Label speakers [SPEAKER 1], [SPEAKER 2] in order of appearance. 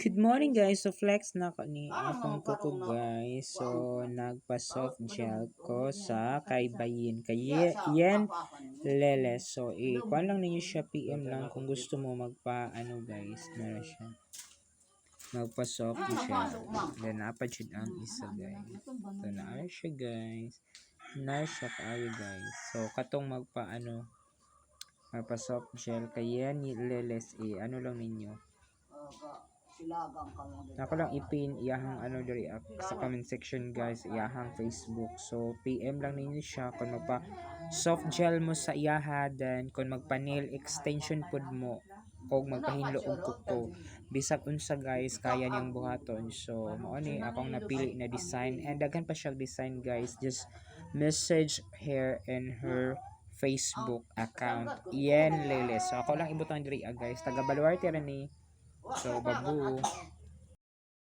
[SPEAKER 1] Good morning guys. So flex na ko ni akong kuko guys. So nagpa soft gel ko sa kay Bayin kay Yen Lele. So kuan lang ninyo siya PM lang kung gusto mo magpa ano guys. Na siya. Magpa soft gel. Then napad siya ang isa guys. So na siya guys. Na siya kaayo guys. So katong magpa ano magpa soft gel kay Yen Lele ano lang ninyo. Ako lang ipin iyahang ano diri sa comment section guys, iyahang Facebook. So PM lang ninyo siya kung magpa soft gel mo sa iyaha, then kung magpa nail extension pud mo kung magpahinlo og kuko. Bisag unsa guys kaya niyang buhaton. So mao ni akong napili na design, and daghan pa siya design guys. Just message her in her Facebook account Yen Lele. So ako lang ibuton diri guys, taga Baluarte ra ni. So babu.